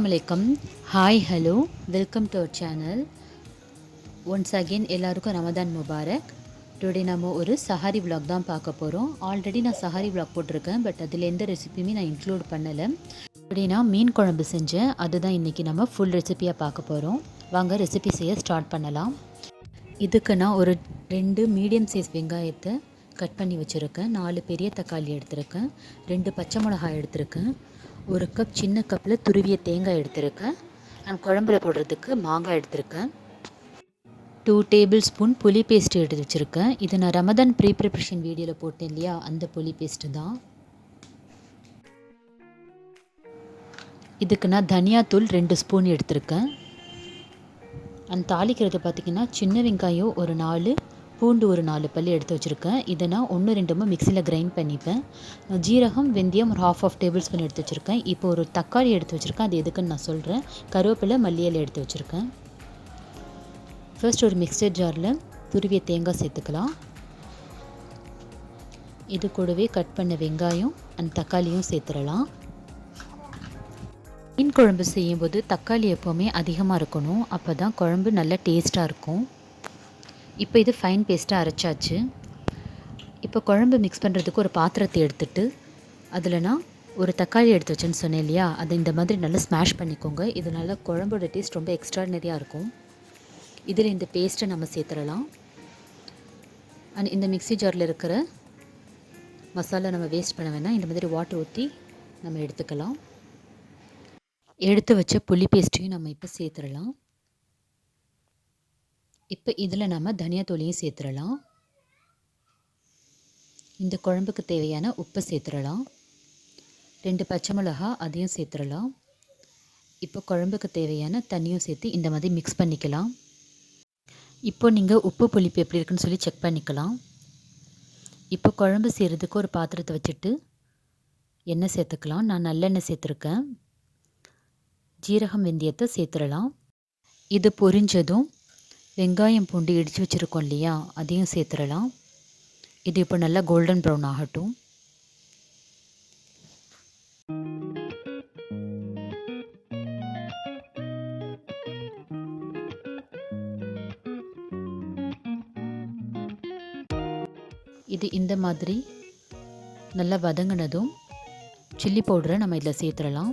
Assalamualaikum. Hi, hello. Welcome to our channel. Once again எல்லாருக்கும் Ramadan Mubarak. Today நம்ம ஒரு சஹாரி vlog தான் பார்க்க போகிறோம். ஆல்ரெடி நான் சஹாரி vlog போட்டிருக்கேன், பட் அதில் எந்த ரெசிபியுமே நான் இன்க்ளூட் பண்ணலை. டுடே நான் மீன் குழம்பு செஞ்சேன், அதுதான் இன்றைக்கி நம்ம ஃபுல் ரெசிபியாக பார்க்க போகிறோம். வாங்க ரெசிபி செய்ய ஸ்டார்ட் பண்ணலாம். இதுக்கு நான் ஒரு 2 மீடியம் சைஸ் வெங்காயத்தை கட் பண்ணி வச்சுருக்கேன், 4 பெரிய தக்காளி எடுத்திருக்கேன், 2 பச்சை மிளகாய் எடுத்திருக்கேன், ஒரு கப் சின்ன கப்பில் துருவிய தேங்காய் எடுத்திருக்கேன், நான் குழம்புல போடுறதுக்கு மாங்காய் எடுத்திருக்கேன், 2 டேபிள் ஸ்பூன் புளி பேஸ்ட்டு எடுத்து வச்சுருக்கேன். இது நான் ரமதான் ப்ரிப்ரேஷன் வீடியோவில் போட்டேன் இல்லையா, அந்த புளி பேஸ்ட்டு தான். இதுக்கு நான் தனியாத்தூள் 2 ஸ்பூன் எடுத்திருக்கேன். அந்த தாளிக்கிறது பார்த்திங்கன்னா சின்ன வெங்காயம் ஒரு 4, பூண்டு ஒரு 4 பல் எடுத்து வச்சுருக்கேன். இதை நான் 1-2 மிக்சியில் கிரைண்ட் பண்ணிப்பேன். ஜீரகம் வெந்தயம் ஒரு ½ டேபிள் ஸ்பூன் எடுத்து வச்சுருக்கேன். இப்போ ஒரு தக்காளி எடுத்து வச்சுருக்கேன், அது எதுக்குன்னு நான் சொல்கிறேன். கருவேப்பிலை மல்லியலை எடுத்து வச்சுருக்கேன். ஃபர்ஸ்ட் ஒரு மிக்சர் ஜாரில் துருவிய தேங்காய் சேர்த்துக்கலாம். இது கூடவே கட் பண்ண வெங்காயம் அந்த தக்காளியும் சேர்த்துடலாம். மீன் குழம்பு செய்யும்போது தக்காளி எப்போவுமே அதிகமாக இருக்கணும், அப்போ தான் குழம்பு நல்லா டேஸ்ட்டாக இருக்கும். இப்போ இது ஃபைன் பேஸ்ட்டாக அரைச்சாச்சு. இப்போ குழம்பு மிக்ஸ் பண்ணுறதுக்கு ஒரு பாத்திரத்தை எடுத்துகிட்டு அதில் நான் ஒரு தக்காளி எடுத்து வச்சேன்னு சொன்னேன் இல்லையா, அதை இந்த மாதிரி நல்லா ஸ்மாஷ் பண்ணிக்கோங்க. இதனால் குழம்போட டேஸ்ட் ரொம்ப எக்ஸ்ட்ராடினரியாக இருக்கும். இதில் இந்த பேஸ்ட்டை நம்ம சேர்த்துடலாம். அண்ட் இந்த மிக்ஸி ஜாரில் இருக்கிற மசாலா நம்ம வேஸ்ட் பண்ண வேணாம், இந்த மாதிரி வாட்டர் ஊற்றி நம்ம எடுத்துக்கலாம். எடுத்து வச்ச புளி பேஸ்ட்டையும் நம்ம இப்போ சேர்த்துடலாம். இப்போ இதில் நம்ம தனியாத்தூளையும் சேர்த்துடலாம். இந்த குழம்புக்கு தேவையான உப்பை சேர்த்துடலாம். 2 பச்சை மிளகா அதையும் சேர்த்துடலாம். இப்போ குழம்புக்கு தேவையான தண்ணியும் சேர்த்து இந்த மாதிரி மிக்ஸ் பண்ணிக்கலாம். இப்போ நீங்கள் உப்பு புளிப்பு எப்படி இருக்குன்னு சொல்லி செக் பண்ணிக்கலாம். இப்போ குழம்பு செய்கிறதுக்கு ஒரு பாத்திரத்தை வச்சுட்டு எண்ணெய் சேர்த்துக்கலாம். நான் நல்லெண்ணெய் சேர்த்துருக்கேன். ஜீரகம் வெந்தயத்தை சேர்த்துடலாம். இது பொரிஞ்சதும் வெங்காயம் பூண்டு இடித்து வச்சுருக்கோம் இல்லையா, அதையும் சேர்த்துடலாம். இது இப்போ நல்லா கோல்டன் ப்ரௌன் ஆகட்டும். இது இந்த மாதிரி நல்லா வதங்கினதும் சில்லி பவுடரை நம்ம இதில் சேர்த்துடலாம்.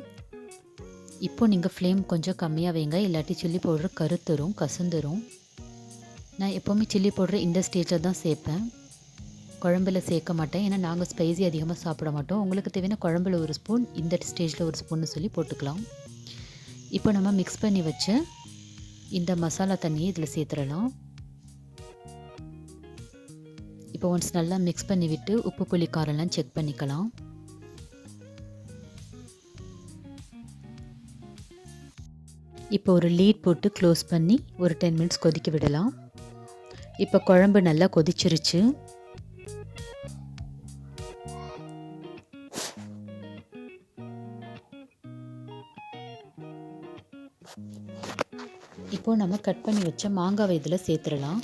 இப்போ நீங்கள் ஃப்ளேம் கொஞ்சம் கம்மியாக வைங்க, இல்லாட்டி சில்லி பவுடர் கருத்துரும் கசந்துரும். நான் எப்போவுமே சில்லி பவுடர் இந்த ஸ்டேஜில் தான் சேர்ப்பேன், குழம்பில் சேர்க்க மாட்டேன். ஏன்னா நாங்கள் ஸ்பைசி அதிகமாக சாப்பிட மாட்டோம். உங்களுக்கு தேவையான குழம்புல ஒரு ஸ்பூன், இந்த ஸ்டேஜில் ஒரு ஸ்பூன்னு சொல்லி போட்டுக்கலாம். இப்போ நம்ம மிக்ஸ் பண்ணி வச்ச இந்த மசாலா தண்ணியை இதில் சேர்த்துடலாம். இப்போ ஒன்ஸ் நல்லா மிக்ஸ் பண்ணி விட்டு உப்பு புளி காரெல்லாம் செக் பண்ணிக்கலாம். இப்போ ஒரு லீட் போட்டு க்ளோஸ் பண்ணி ஒரு 10 மினிட்ஸ் கொதிக்க விடலாம். இப்போ குழம்பு நல்லா கொதிச்சிருச்சு. இப்போ நம்ம கட் பண்ணி வச்ச மாங்காவை இதில் சேர்த்துடலாம்.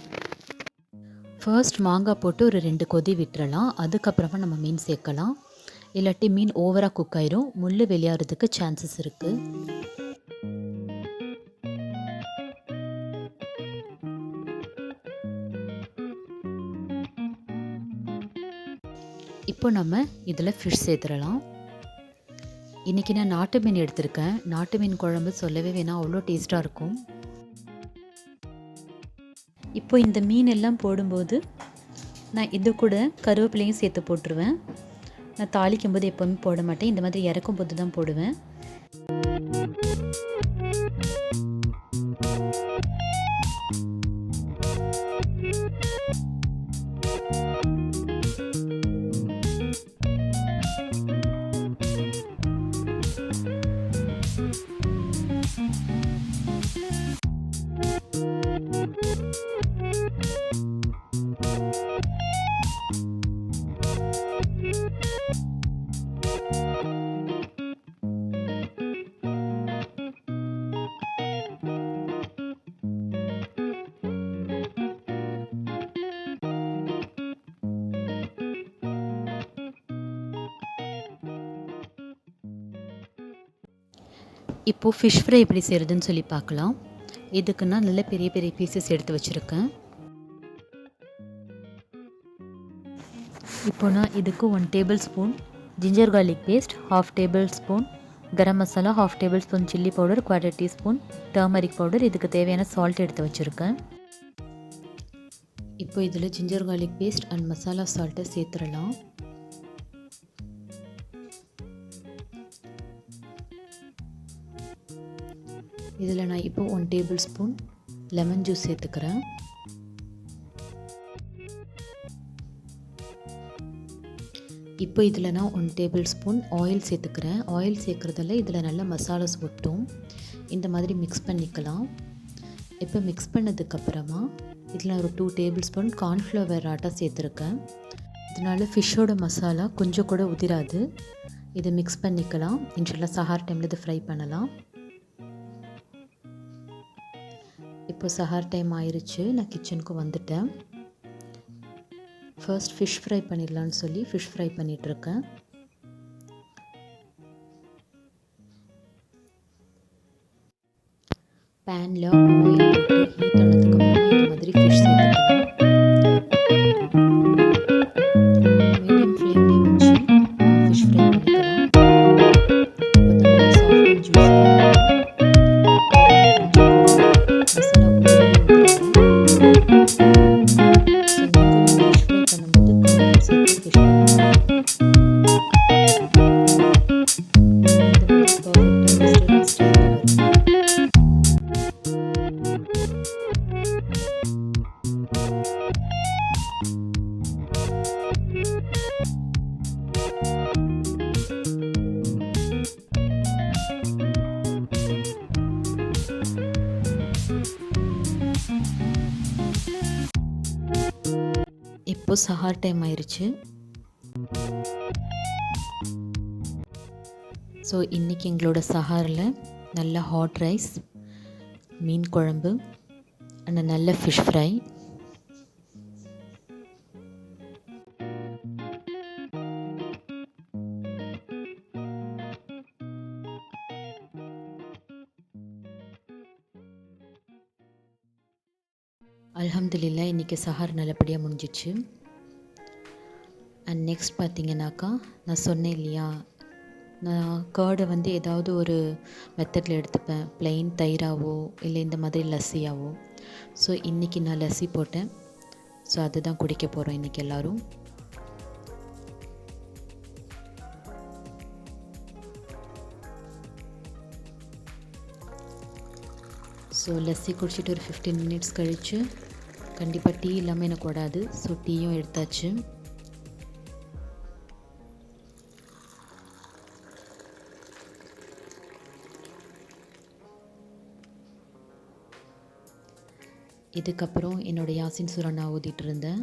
ஃபர்ஸ்ட் மாங்காய் போட்டு ஒரு 2 கொதி விட்டுறலாம். அதுக்கப்புறமா நம்ம மீன் சேர்க்கலாம், இல்லாட்டி மீன் ஓவராக குக் ஆயிரும், முள் வெளியாகிறதுக்கு சான்சஸ் இருக்குது. இப்போ நம்ம இதில் ஃபிஷ் சேர்த்துடலாம். இன்றைக்கி நான் நாட்டு மீன் எடுத்திருக்கேன். நாட்டு மீன் குழம்பு சொல்லவே வேணாம், அவ்வளோ டேஸ்ட்டாக இருக்கும். இப்போ இந்த மீன் எல்லாம் போடும்போது நான் இது கூட கருவேப்பிலையும் சேர்த்து போட்டுருவேன். நான் தாளிக்கும் போது எப்போவுமே போட மாட்டேன், இந்த மாதிரி இறக்கும் போது தான் போடுவேன். இப்போது ஃபிஷ் ஃப்ரை எப்படி செய்கிறதுன்னு சொல்லி பார்க்கலாம். இதுக்கு நான் நல்ல பெரிய பெரிய பீசஸ் எடுத்து வச்சுருக்கேன். இப்போ நான் இதுக்கு 1 tablespoon ginger garlic paste, 1/2 tablespoon garam masala, 1/2 tablespoon chilli powder, 1/4 teaspoon turmeric powder, இதுக்கு தேவையான சால்ட் எடுத்து வச்சுருக்கேன். இப்போ இதில் ginger garlic paste and masala சால்ட்டை சேர்த்துடலாம். இதில் நான் இப்போ 1 டேபிள் ஸ்பூன் லெமன் ஜூஸ் சேர்த்துக்கிறேன். இப்போ இதில் நான் 1 டேபிள் ஸ்பூன் ஆயில் சேர்த்துக்கிறேன். ஆயில் சேர்க்குறதால இதில் நல்ல மசாலாஸ் ஒட்டும். இந்த மாதிரி மிக்ஸ் பண்ணிக்கலாம். இப்போ மிக்ஸ் பண்ணதுக்கப்புறமா இதில் ஒரு 2 டேபிள் ஸ்பூன் கார்ன்ஃப்ளவர் ஆட்டா சேர்த்துருக்கேன். இதனால் ஃபிஷ்ஷோட மசாலா கொஞ்சம் கூட உதிராது. இதை மிக்ஸ் பண்ணிக்கலாம். இன்ஷால்லா சஹார் டைமில் இது ஃப்ரை பண்ணலாம். இப்போ சஹார் டைம் ஆயிடுச்சு. நான் கிச்சனுக்கு வந்துட்டேன். ஃபர்ஸ்ட் ஃபிஷ் ஃப்ரை பண்ணிடலான்னு சொல்லி ஃபிஷ் ஃப்ரை பண்ணிகிட்ருக்கேன். பேனில் ஆயில் போட்டு ஹீட் ஆனதுக்கப்புறமா இந்த மாதிரி ஃபிஷ் சேர்த்துக்கலாம். மீடியம் ஃப்ளேம்லேயே வச்சு ஃபிஷ் ஃப்ரை பண்ணிக்கலாம். இப்போ தான் நல்லா சாஃப்ட் அண்ட் ஜூஸியாக மசாலா இப்போ சஹார் டைம் ஆயிடுச்சு. ஸோ இன்றைக்கி எங்களோட சஹாரில் நல்ல ஹாட் ரைஸ், மீன் குழம்பு அண்ட் நல்ல ஃபிஷ் ஃப்ரை. அல்ஹம்துலில்லாஹ் இன்றைக்கி சஹார் நல்லபடியாக முடிஞ்சிச்சு. அண்ட் நெக்ஸ்ட் பார்த்திங்கனாக்கா, நான் சொன்னேன் இல்லையா, நான் கர்டை வந்து ஏதாவது ஒரு மெத்தடில் எடுத்துப்பேன். ப்ளெயின் தயிராவோ இல்லை இந்த மாதிரி லஸ்ஸியாவோ. ஸோ இன்றைக்கி நான் லஸ்ஸி போட்டேன். ஸோ அதுதான் குடிக்க போகிறோம் இன்றைக்கி எல்லோரும். ஸோ லஸ்ஸி குடிச்சிட்டு ஒரு 15 மினிட்ஸ் கழித்து கண்டிப்பாக டீ இல்லாமல் எனக்கு ஓடாது. ஸோ டீயும் எடுத்தாச்சு. இதுக்கப்புறம் என்னோடய யாசின் சூரா நான் ஓதிட்டு இருந்தேன்.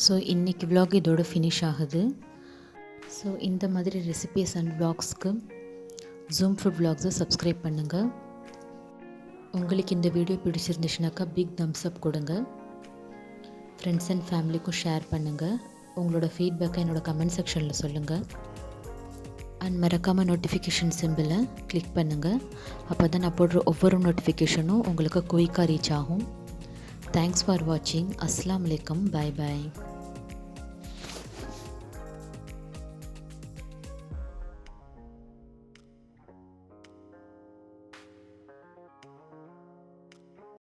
ஸோ இன்றைக்கி vlog இதோட ஃபினிஷ் ஆகுது. ஸோ இந்த மாதிரி ரெசிபீஸ் அண்ட் vlogsக்கு ஜூம் ஃபுட் vlogsஸை சப்ஸ்கிரைப் பண்ணுங்கள். உங்களுக்கு இந்த வீடியோ பிடிச்சிருந்துச்சுனாக்கா பிக் தம்ஸ் அப் கொடுங்க. ஃப்ரெண்ட்ஸ் அண்ட் ஃபேமிலிக்கும் ஷேர் பண்ணுங்கள். உங்களோட ஃபீட்பேக்கை என்னோடய கமெண்ட் செக்ஷனில் சொல்லுங்கள். அண்ட் மறக்காமல் நோட்டிஃபிகேஷன் சிம்பிளை கிளிக் பண்ணுங்கள். அப்போ தான் நான் போடுற ஒவ்வொரு நோட்டிஃபிகேஷனும் உங்களுக்கு குயிக்காக ரீச் ஆகும். தேங்க்ஸ் ஃபார் வாட்சிங். அஸ்ஸலாமு அலைக்கும். Bye bye.